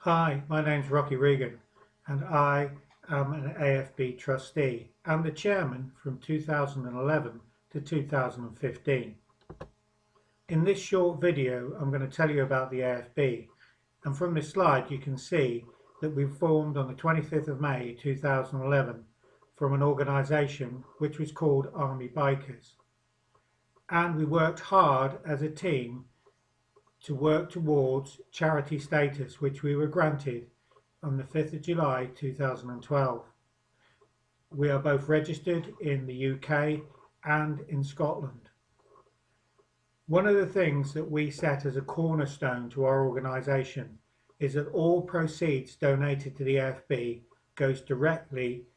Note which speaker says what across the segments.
Speaker 1: Hi, my name's Rocky Regan and I am an AFB trustee and the chairman from 2011 to 2015. In this short video I'm going to tell you about the AFB, and from this slide you can see that we formed on the 25th of May 2011 from an organisation which was called Army Bikers, and we worked hard as a team to work towards charity status, which we were granted on the 5th of July 2012. We are both registered in the UK and in Scotland. One of the things that we set as a cornerstone to our organisation is that all proceeds donated to the AFB goes directly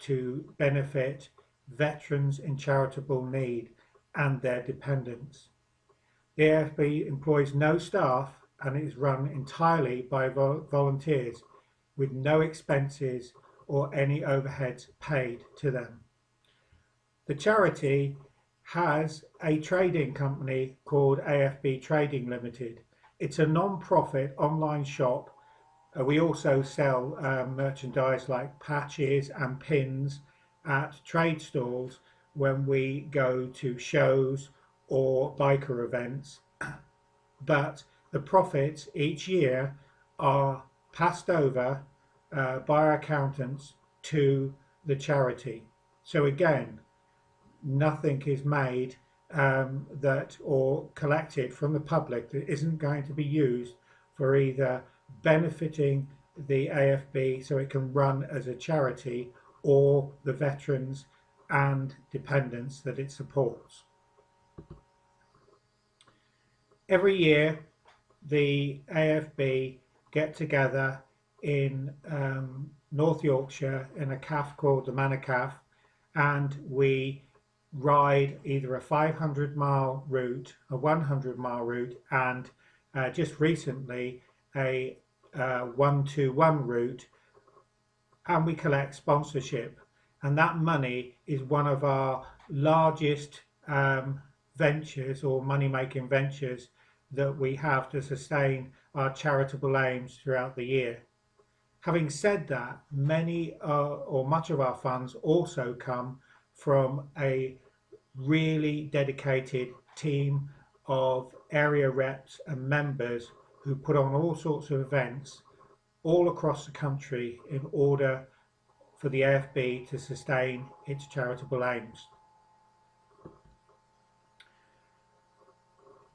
Speaker 1: to benefit veterans in charitable need and their dependents. The AFB employs no staff and is run entirely by volunteers with no expenses or any overheads paid to them. The charity has a trading company called AFB Trading Limited. It's a non-profit online shop. We also sell merchandise like patches and pins at trade stalls when we go to shows or biker events, but the profits each year are passed over by our accountants to the charity. So again, nothing is made that or collected from the public that isn't going to be used for either benefiting the AFB so it can run as a charity, or the veterans and dependents that it supports. Every year the AFB get together in North Yorkshire in a calf called the Manor Calf, and we ride either a 500-mile route, a 100-mile route, and just recently a 1-to-1 route, and we collect sponsorship, and that money is one of our largest ventures or money-making ventures that we have to sustain our charitable aims throughout the year. Having said that, many or much of our funds also come from a really dedicated team of area reps and members who put on all sorts of events all across the country in order for the AFB to sustain its charitable aims.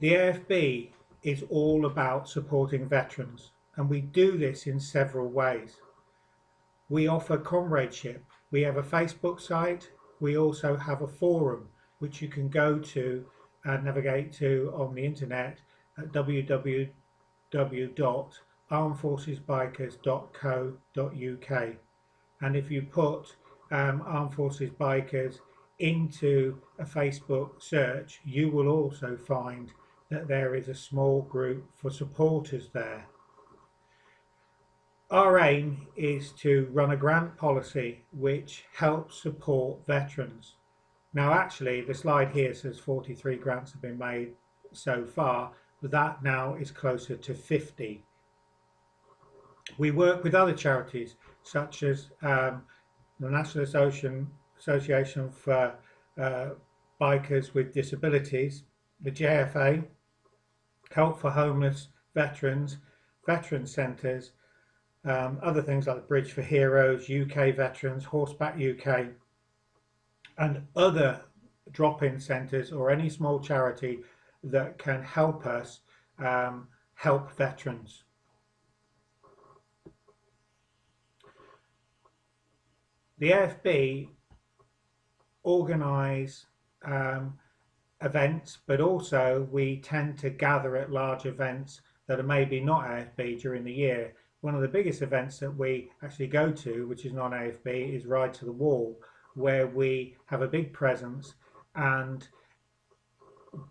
Speaker 1: The AFB is all about supporting veterans, and we do this in several ways. We offer comradeship. We have a Facebook site. We also have a forum which you can go to and navigate to on the internet at www.armedforcesbikers.co.uk. And if you put Armed Forces Bikers into a Facebook search, you will also find that there is a small group for supporters there. Our aim is to run a grant policy which helps support veterans. Now actually the slide here says 43 grants have been made so far, but that now is closer to 50. We work with other charities such as the National Association for Bikers with Disabilities, the JFA, Help for Homeless Veterans, veteran centres, other things like the Bridge for Heroes, UK Veterans, Horseback UK, and other drop-in centres or any small charity that can help us help veterans. The AFB organise events, but also we tend to gather at large events that are maybe not AFB during the year. One of the biggest events that we actually go to, which is non-AFB, is Ride to the Wall, where we have a big presence, and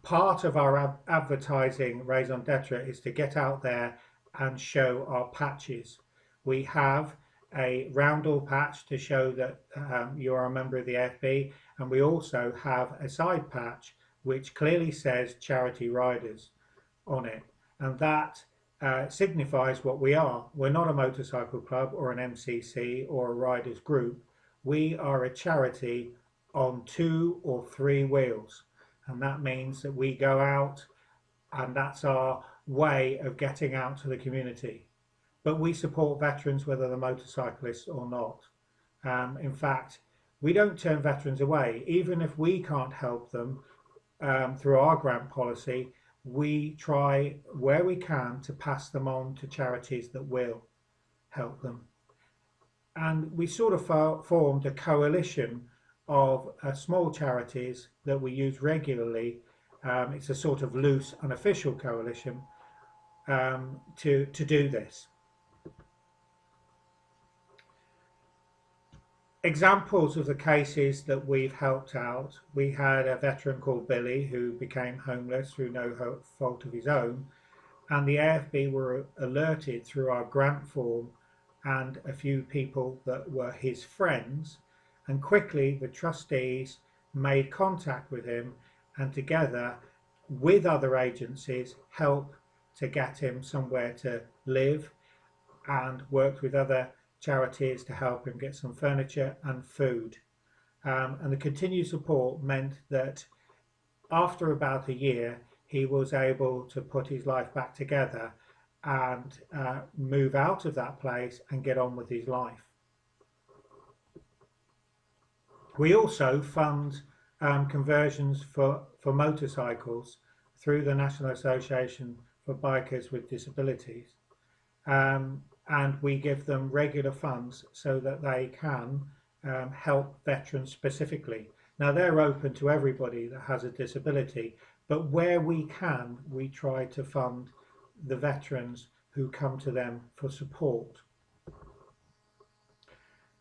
Speaker 1: part of our advertising raison d'etre is to get out there and show our patches. We have a roundel patch to show that you are a member of the AFB, and we also have a side patch which clearly says Charity Riders on it, and that signifies what we are. We're not a motorcycle club or an MCC or a riders group. We are a charity on 2 or 3 wheels, and that means that we go out, and that's our way of getting out to the community. But we support veterans whether they're motorcyclists or not. In fact, we don't turn veterans away. Even if we can't help them through our grant policy, we try where we can to pass them on to charities that will help them. And we sort of formed a coalition of small charities that we use regularly. It's a sort of loose, unofficial coalition to do this. Examples of the cases that we've helped out: we had a veteran called Billy who became homeless through no fault of his own, and the AFB were alerted through our grant form and a few people that were his friends, and quickly the trustees made contact with him, and together with other agencies helped to get him somewhere to live, and worked with other charities to help him get some furniture and food. And the continued support meant that after about a year he was able to put his life back together and move out of that place and get on with his life. We also fund conversions for motorcycles through the National Association for Bikers with Disabilities. And we give them regular funds so that they can help veterans specifically. Now, they're open to everybody that has a disability, but where we can, we try to fund the veterans who come to them for support.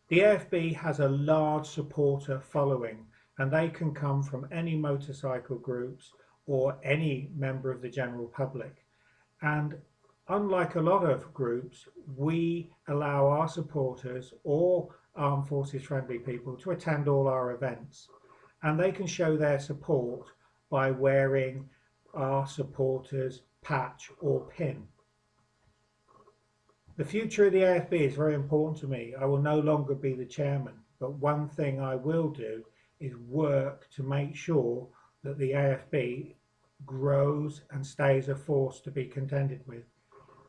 Speaker 1: The AFB has a large supporter following, and they can come from any motorcycle groups or any member of the general public. And unlike a lot of groups, we allow our supporters or armed forces friendly people to attend all our events, and they can show their support by wearing our supporters patch or pin. The future of the AFB is very important to me. I will no longer be the chairman, but one thing I will do is work to make sure that the AFB grows and stays a force to be contended with.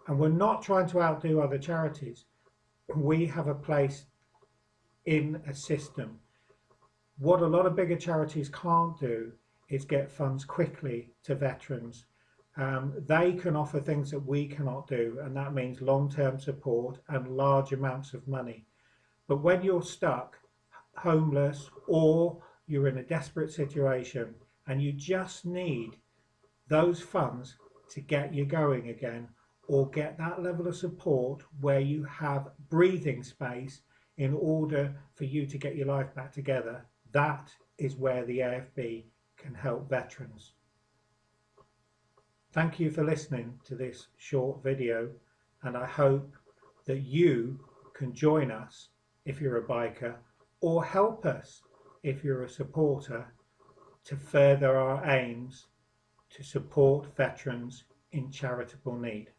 Speaker 1: And we're not trying to outdo other charities. We have a place in a system. What a lot of bigger charities can't do is get funds quickly to veterans. They can offer things that we cannot do, and that means long-term support and large amounts of money. But when you're stuck, homeless, or you're in a desperate situation and you just need those funds to get you going again, or get that level of support where you have breathing space in order for you to get your life back together, that is where the AFB can help veterans. Thank you for listening to this short video, and I hope that you can join us if you're a biker, or help us if you're a supporter, to further our aims to support veterans in charitable need.